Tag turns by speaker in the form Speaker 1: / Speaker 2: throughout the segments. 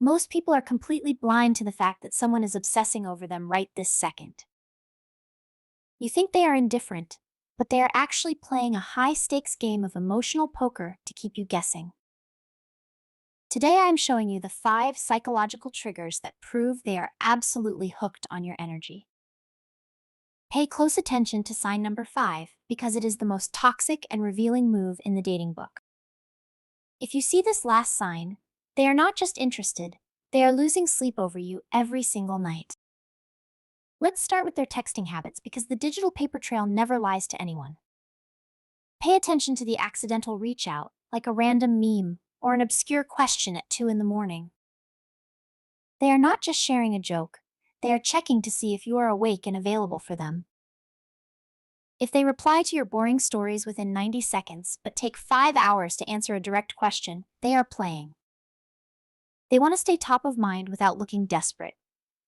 Speaker 1: Most people are completely blind to the fact that someone is obsessing over them right this second. You think they are indifferent, but they are actually playing a high-stakes game of emotional poker to keep you guessing. Today I am showing you the 5 psychological triggers that prove they are absolutely hooked on your energy. Pay close attention to sign number 5 because it is the most toxic and revealing move in the dating book. If you see this last sign, they are not just interested, they are losing sleep over you every single night. Let's start with their texting habits because the digital paper trail never lies to anyone. Pay attention to the accidental reach out, like a random meme or an obscure question at 2 in the morning. They are not just sharing a joke, they are checking to see if you are awake and available for them. If they reply to your boring stories within 90 seconds but take 5 hours to answer a direct question, they are playing. They want to stay top of mind without looking desperate,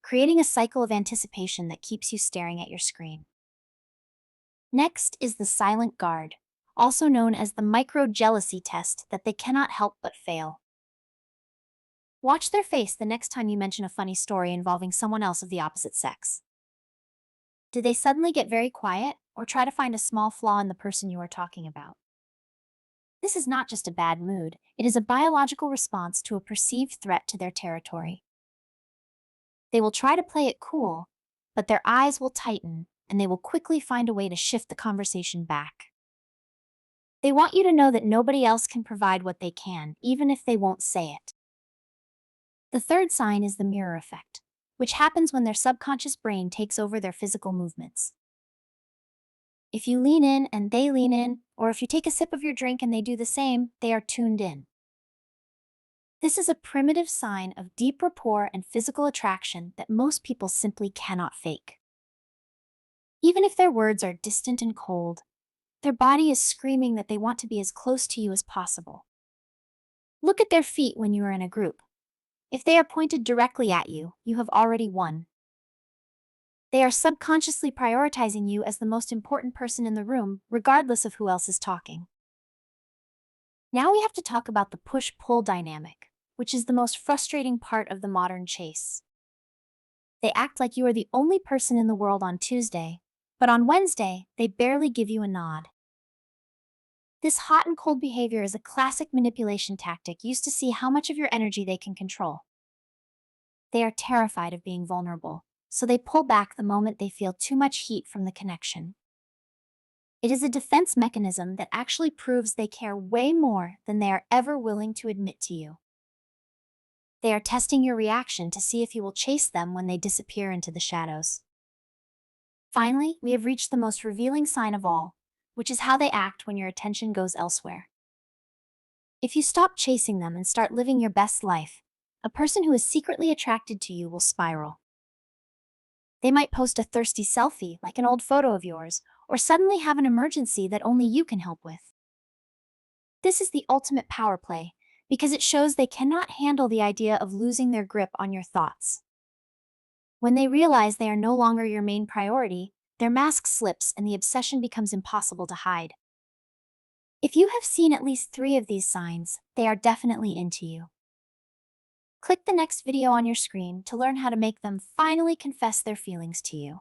Speaker 1: creating a cycle of anticipation that keeps you staring at your screen. Next is the silent guard, also known as the micro-jealousy test that they cannot help but fail. Watch their face the next time you mention a funny story involving someone else of the opposite sex. Do they suddenly get very quiet or try to find a small flaw in the person you are talking about? This is not just a bad mood, it is a biological response to a perceived threat to their territory. They will try to play it cool, but their eyes will tighten and they will quickly find a way to shift the conversation back. They want you to know that nobody else can provide what they can, even if they won't say it. The third sign is the mirror effect, which happens when their subconscious brain takes over their physical movements. If you lean in and they lean in, or if you take a sip of your drink and they do the same, they are tuned in. This is a primitive sign of deep rapport and physical attraction that most people simply cannot fake. Even if their words are distant and cold, their body is screaming that they want to be as close to you as possible. Look at their feet when you are in a group. If they are pointed directly at you, you have already won. They are subconsciously prioritizing you as the most important person in the room, regardless of who else is talking. Now we have to talk about the push-pull dynamic, which is the most frustrating part of the modern chase. They act like you are the only person in the world on Tuesday, but on Wednesday, they barely give you a nod. This hot and cold behavior is a classic manipulation tactic used to see how much of your energy they can control. They are terrified of being vulnerable, so they pull back the moment they feel too much heat from the connection. It is a defense mechanism that actually proves they care way more than they are ever willing to admit to you. They are testing your reaction to see if you will chase them when they disappear into the shadows. Finally, we have reached the most revealing sign of all, which is how they act when your attention goes elsewhere. If you stop chasing them and start living your best life, a person who is secretly attracted to you will spiral. They might post a thirsty selfie, like an old photo of yours, or suddenly have an emergency that only you can help with. This is the ultimate power play, because it shows they cannot handle the idea of losing their grip on your thoughts. When they realize they are no longer your main priority, their mask slips and the obsession becomes impossible to hide. If you have seen at least 3 of these signs, they are definitely into you. Click the next video on your screen to learn how to make them finally confess their feelings to you.